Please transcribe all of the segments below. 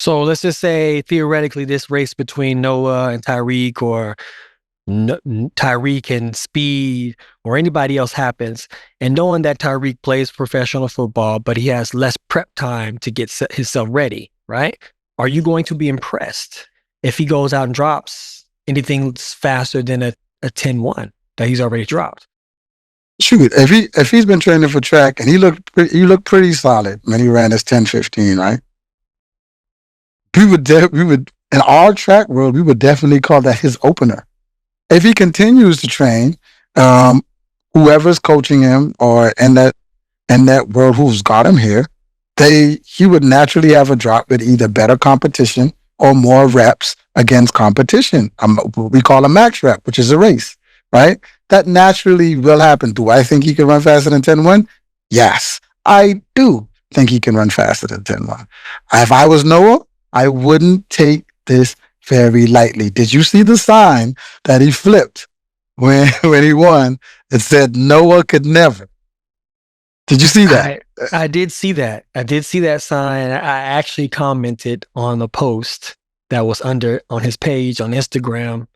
So let's just say theoretically this race between Noah and Tyreek or Tyreek and Speed or anybody else happens, and knowing that Tyreek plays professional football, but he has less prep time to get himself ready, right? Are you going to be impressed if he goes out and drops anything faster than a 10-1 that he's already dropped? Shoot, if he's been training for track and he looked pretty solid when he ran his 10:15, right? We would in our track world we would definitely call that his opener. If he continues to train, um, whoever's coaching him or in that world who's got him here, he would naturally have a drop with either better competition or more reps against competition. What we call a max rep, which is a race, right? That naturally will happen. Do I think he can run faster than 10:1? Yes, I do think he can run faster than 10:1. If I was Noah, I wouldn't take this very lightly. Did you see the sign that he flipped when he won? It said Noah could never. Did you see that? I did see that. I did see that sign. I actually commented on the post that was under on his page on Instagram,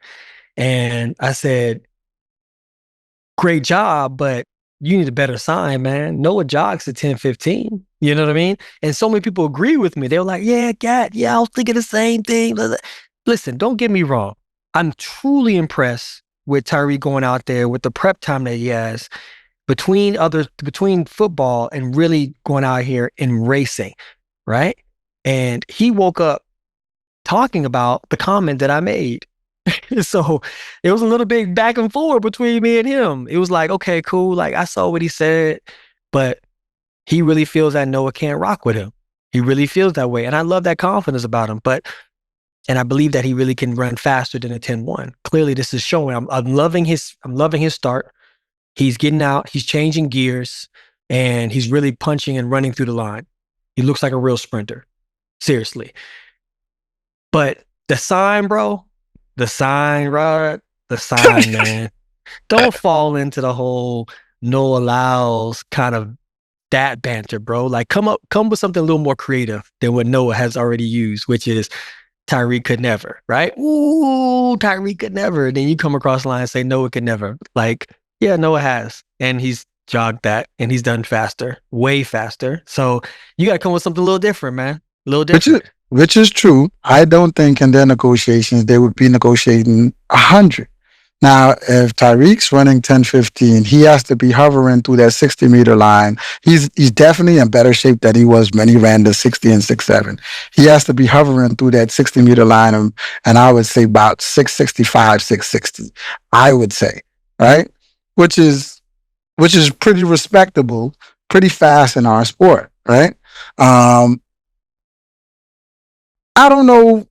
and I said, "Great job, but you need a better sign, man. Noah jogs at 10:15." You know what I mean? And so many people agree with me. They were like, "Yeah, Gat, yeah, I was thinking the same thing." Listen, don't get me wrong. I'm truly impressed with Tyreek going out there with the prep time that he has between football and really going out here and racing, right? And he woke up talking about the comment that I made. So it was a little bit back and forth between me and him. It was like, okay, cool. Like I saw what he said, but he really feels that Noah can't rock with him. He really feels that way. And I love that confidence about him. And I believe that he really can run faster than a 10-1. Clearly, this is showing. I'm loving his start. He's getting out, he's changing gears, and he's really punching and running through the line. He looks like a real sprinter. Seriously. But the sign, bro, the sign, Rod, the sign, man. Don't fall into the whole Noah Lyles kind of that banter, bro. Like come with something a little more creative than what Noah has already used, which is Tyreek could never, right? Ooh, Tyreek could never. And then you come across the line and say Noah could never. Like, yeah, Noah has. And he's jogged that and he's done faster, way faster. So you got to come with something a little different, man. A little different. Which is true. I don't think in their negotiations they would be negotiating 100. Now, if Tyreek's running 10:15, he has to be hovering through that 60-meter line. He's definitely in better shape than he was when he ran the 60 and 6.7. He has to be hovering through that 60-meter line, and I would say about 665, 660. I would say, right, which is pretty respectable, pretty fast in our sport, right? I don't know.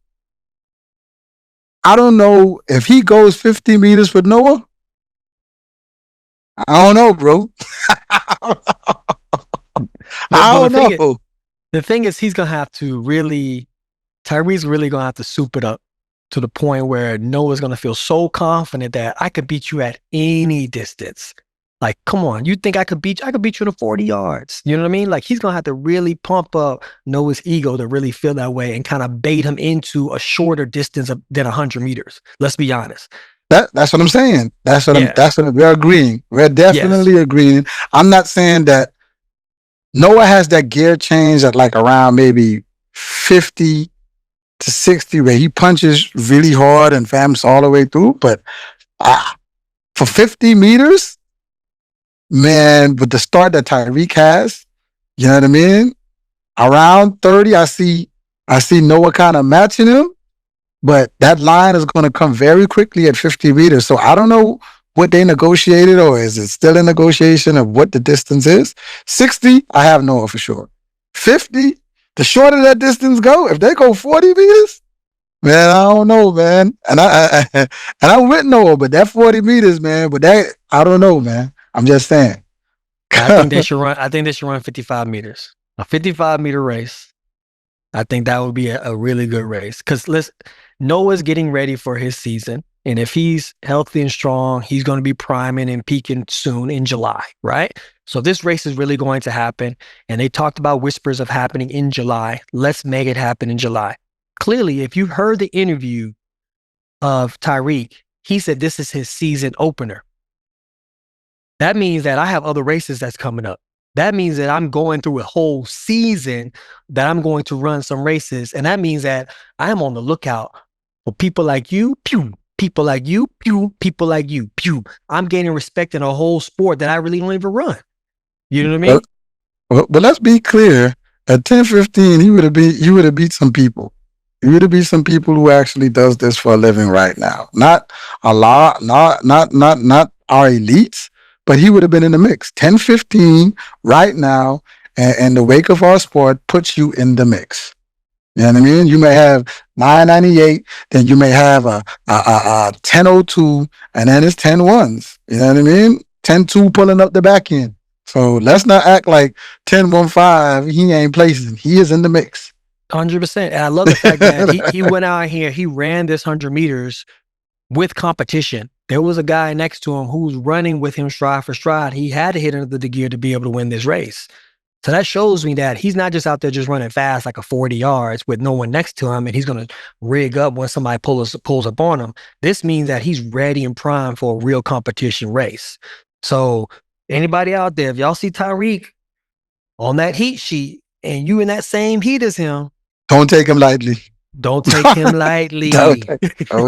I don't know if he goes 50 meters with Noah. I don't know, bro. I don't know. The thing is, he's gonna have to really. Tyreek's really gonna have to soup it up to the point where Noah's gonna feel so confident that I could beat you at any distance. Like, come on, you think I could beat you? I could beat you to 40 yards. You know what I mean? Like, he's going to have to really pump up Noah's ego to really feel that way and kind of bait him into a shorter distance than 100 meters. Let's be honest. That's what I'm saying. That's what we're agreeing. We're definitely agreeing. I'm not saying that Noah has that gear change at like around maybe 50 to 60 where he punches really hard and vamps all the way through. But for 50 meters, man, with the start that Tyreek has, you know what I mean? Around 30, I see Noah kind of matching him, but that line is going to come very quickly at 50 meters. So I don't know what they negotiated, or is it still in negotiation of what the distance is? 60, I have Noah for sure. 50, the shorter that distance go, if they go 40 meters, man, I don't know, man. And I'm with Noah, but that 40 meters, man, but that, I don't know, man. I'm just saying. I think they should run 55 meters. A 55-meter race. I think that would be a really good race. Because Noah's getting ready for his season. And if he's healthy and strong, he's going to be priming and peaking soon in July, right? So this race is really going to happen. And they talked about whispers of happening in July. Let's make it happen in July. clearly, if you heard the interview of Tyreek, he said this is his season opener. That means that I have other races that's coming up. That means that I'm going through a whole season that I'm going to run some races. And that means that I am on the lookout for people like you, pew, people like you, pew, people like you, pew. I'm gaining respect in a whole sport that I really don't even run. You know what I mean? But let's be clear. At 10-15, you would have beat some people. You would have beat some people who actually does this for a living right now. Not a lot, not our elites, but he would have been in the mix. 10-15 right now, and the wake of our sport puts you in the mix. You know what I mean? You may have 998, then you may have a 1002, and then it's 10-1s. You know what I mean? 10-2 pulling up the back end. So let's not act like 10-1-5, he ain't placing. He is in the mix. 100%. And I love the fact that he went out here, he ran this 100 meters with competition. There was a guy next to him who was running with him stride for stride. He had to hit under the gear to be able to win this race. So that shows me that he's not just out there just running fast like a 40 yards with no one next to him and he's going to rig up when somebody pulls up on him. This means that he's ready and primed for a real competition race. So anybody out there, if y'all see Tyreek on that heat sheet and you in that same heat as him, don't take him lightly. Don't take him lightly. Don't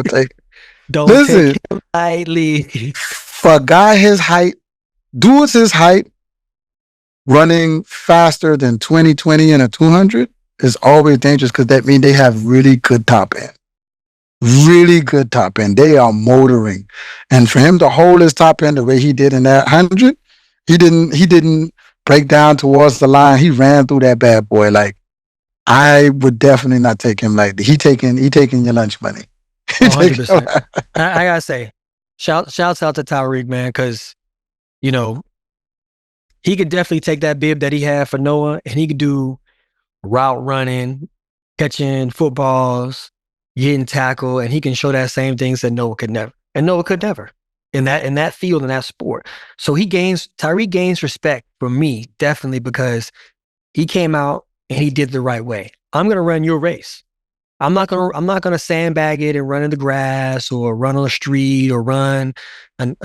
take Don't take him lightly. For a guy his height, dudes his height, running faster than 2020 and a 200 is always dangerous because that means they have really good top end. Really good top end. They are motoring. And for him to hold his top end the way he did in that 100, he didn't break down towards the line. He ran through that bad boy. Like, I would definitely not take him lightly. He taking your lunch money. 100%. I gotta say, shouts out to Tyreek, man, because you know, he could definitely take that bib that he had for Noah and he could do route running, catching footballs, getting tackled, and he can show that same things that Noah could never. And Noah could never in that field, in that sport. So Tyreek gains respect from me, definitely, because he came out and he did the right way. I'm gonna run your race. I'm not gonna sandbag it and run in the grass or run on the street or run an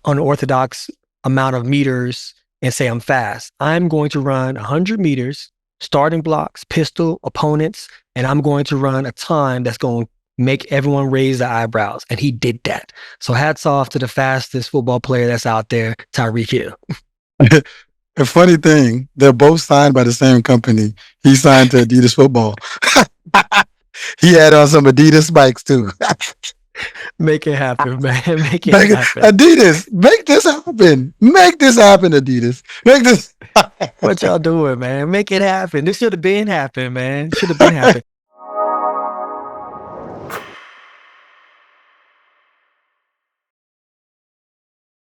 unorthodox amount of meters and say I'm fast. I'm going to run 100 meters, starting blocks, pistol, opponents, and I'm going to run a time that's going to make everyone raise their eyebrows. And he did that. So hats off to the fastest football player that's out there, Tyreek Hill. The funny thing, they're both signed by the same company. He signed to Adidas Football. He had on some Adidas spikes too. Make it happen, man. Make it happen. Adidas, make this happen. Make this happen, Adidas. Make this. What y'all doing, man? Make it happen. This should have been happening, man. Should have been happening.